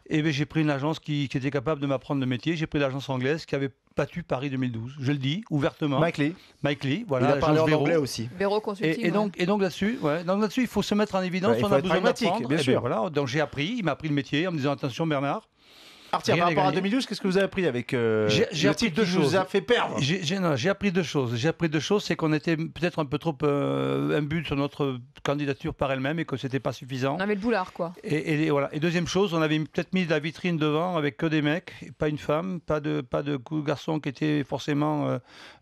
Et bien, j'ai pris une agence qui était capable de m'apprendre le métier. J'ai pris l'agence anglaise qui avait battu Paris 2012. Je le dis ouvertement. Mike Lee, voilà. Il a parlé en Véro. anglais aussi. Véro Consulting. Et donc là-dessus, il faut se mettre en évidence. Il on faut a être besoin pragmatique, d'apprendre. bien sûr. Voilà. Donc j'ai appris. Il m'a appris le métier en me disant attention Bernard. Par rapport à 2012, qu'est-ce que vous avez appris avec j'ai appris deux choses. Vous a fait perdre. J'ai appris deux choses. J'ai appris deux choses, c'est qu'on était peut-être un peu trop imbus sur notre candidature par elle-même et que c'était pas suffisant. On avait le boulard, quoi. Et voilà. Et deuxième chose, on avait peut-être mis de la vitrine devant avec que des mecs, pas une femme, pas de garçons qui étaient forcément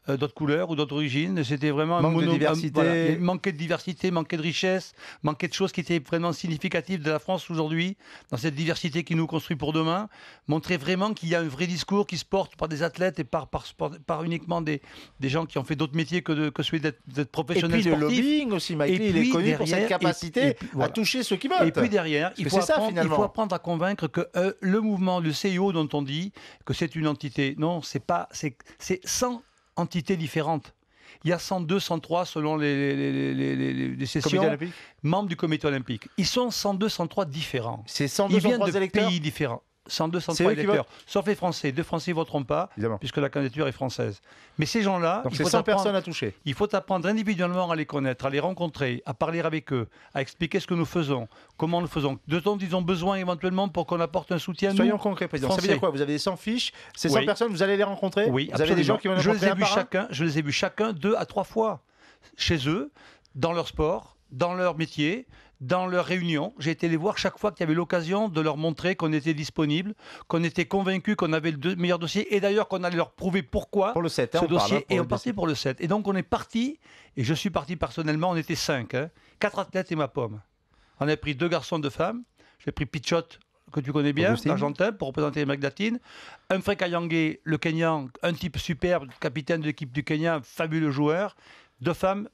d'autres couleurs ou d'autres origines. C'était vraiment manque de diversité. Manquait de diversité, manquait de richesse, manquait de choses qui étaient vraiment significatives de la France aujourd'hui, dans cette diversité qui nous construit pour demain. Montrer vraiment qu'il y a un vrai discours qui se porte par des athlètes et par uniquement des gens qui ont fait d'autres métiers que celui d'être professionnel sportif. Et puis le lobbying aussi, Mike Lee, il est connu pour cette capacité à toucher ceux qui votent. Et puis derrière, il faut apprendre à convaincre que le mouvement, le CIO dont on dit que c'est une entité, non, c'est 100 entités différentes. Il y a 102, 103 selon les sessions membres du comité olympique. Ils sont 102, 103 différents. C'est 102, 103 Ils viennent de électeurs pays différents. 102, 103 électeurs, sauf les Français. 2 Français ne voteront pas, puisque la candidature est française. Mais ces gens-là, donc c'est 100 personnes à toucher. Il faut apprendre individuellement à les connaître, à les rencontrer, à parler avec eux, à expliquer ce que nous faisons, comment nous faisons, de dont ils ont besoin éventuellement pour qu'on apporte un soutien. Soyons concrets, Président. Français. Ça veut dire quoi? Vous avez des 100 fiches, ces 100 personnes, vous allez les rencontrer? Oui, vous avez des gens qui vont les rencontrer je les ai vus chacun 2 à 3 fois chez eux, dans leur sport, dans leur métier, dans leurs réunions. J'ai été les voir chaque fois qu'il y avait l'occasion de leur montrer qu'on était disponible, qu'on était convaincus qu'on avait le meilleur dossier et d'ailleurs qu'on allait leur prouver pourquoi pour le 7, ce dossier. Et on partait pour le 7. Et donc on est parti, et je suis parti personnellement, on était 5, 4 athlètes et ma pomme. On a pris 2 garçons, 2 femmes. J'ai pris Pichot, que tu connais bien, l'Argentin, pour représenter l'Amérique latine. Humphrey Kayange, le Kenyan, un type superbe, capitaine de l'équipe du Kenya, fabuleux joueur. 2 femmes.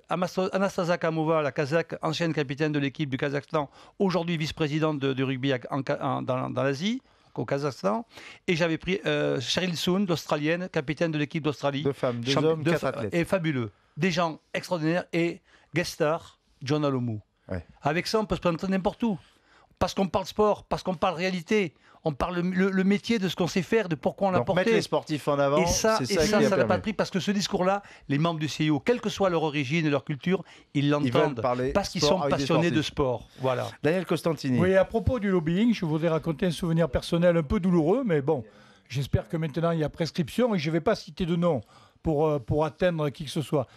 Anastasia Kamova, la Kazakh, ancienne capitaine de l'équipe du Kazakhstan, aujourd'hui vice-présidente du rugby dans l'Asie, au Kazakhstan. Et j'avais pris Cheryl Soon, l'Australienne, capitaine de l'équipe d'Australie. 2 femmes, 2 hommes, 4 athlètes. Et fabuleux. Des gens extraordinaires. Et guest star, John Alomu. Ouais. Avec ça, on peut se présenter n'importe où. Parce qu'on parle sport, parce qu'on parle réalité. On parle le métier de ce qu'on sait faire, de pourquoi on l'a porté. Mettre les sportifs en avant, ça n'a pas pris parce que ce discours-là, les membres du CIO, quelle que soit leur origine et leur culture, ils l'entendent parce qu'ils sont passionnés de sport. Voilà. Daniel Costantini. Oui, à propos du lobbying, je voudrais raconter un souvenir personnel un peu douloureux, mais bon, j'espère que maintenant il y a prescription et je ne vais pas citer de nom pour atteindre qui que ce soit.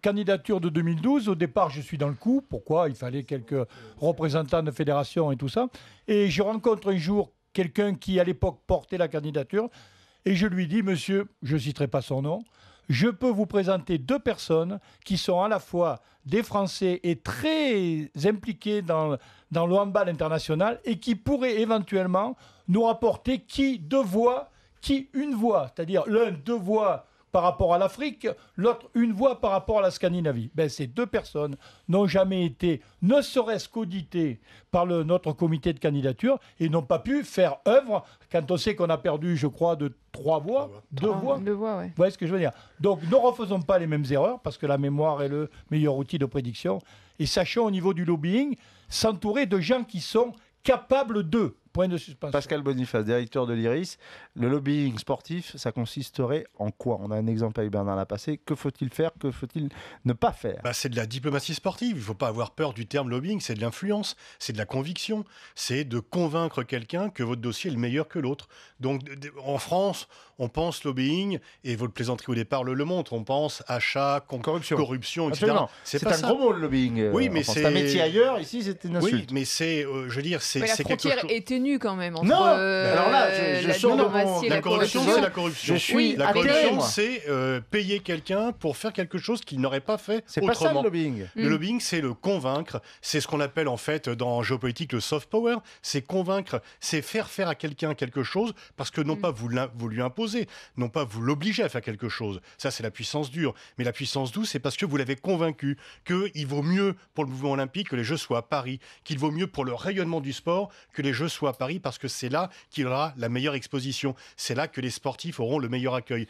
Candidature de 2012, au départ je suis dans le coup, pourquoi? Il fallait quelques représentants de fédération et tout ça. Et je rencontre un jour quelqu'un qui à l'époque portait la candidature et je lui dis, monsieur, je ne citerai pas son nom, je peux vous présenter 2 personnes qui sont à la fois des Français et très impliqués dans le handball international et qui pourraient éventuellement nous rapporter une voix, c'est-à-dire l'un 2 voix par rapport à l'Afrique, l'autre 1 voix par rapport à la Scandinavie. Ces 2 personnes n'ont jamais été, ne serait-ce qu'auditées par notre comité de candidature et n'ont pas pu faire œuvre quand on sait qu'on a perdu, je crois, de 3 voix, 2 voix. 2 voix, oui. Vous voyez ce que je veux dire? Donc ne refaisons pas les mêmes erreurs parce que la mémoire est le meilleur outil de prédiction. Et sachons au niveau du lobbying, s'entourer de gens qui sont capables d'eux. Point de suspension. Pascal Boniface, directeur de l'IRIS. Le lobbying sportif, ça consisterait en quoi? On a un exemple avec Bernard Lapassé. Que faut-il faire? Que faut-il ne pas faire? C'est de la diplomatie sportive. Il ne faut pas avoir peur du terme lobbying. C'est de l'influence, c'est de la conviction. C'est de convaincre quelqu'un que votre dossier est le meilleur que l'autre. Donc en France, on pense lobbying, et votre plaisanterie au départ le montre. On pense achat, corruption, etc. C'est un gros mot le lobbying. Oui, mais c'est un métier ailleurs. Ici, c'est une insulte. Oui, mais c'est, je veux dire, c'est la frontière quelque chose... est ténue quand même entre alors là, je sors de mon... La corruption, c'est la corruption. La corruption, c'est payer quelqu'un pour faire quelque chose qu'il n'aurait pas fait c'est autrement. C'est pas ça le lobbying. Le lobbying, c'est le convaincre. C'est ce qu'on appelle en fait dans géopolitique le soft power. C'est convaincre, c'est faire à quelqu'un quelque chose parce que non pas vous lui imposer, non pas vous l'obliger à faire quelque chose. Ça, c'est la puissance dure. Mais la puissance douce, c'est parce que vous l'avez convaincu qu'il vaut mieux pour le mouvement olympique que les Jeux soient à Paris, qu'il vaut mieux pour le rayonnement du sport que les Jeux soient à Paris, parce que c'est là qu'il y aura la meilleure exposition. C'est là que les sportifs auront le meilleur accueil.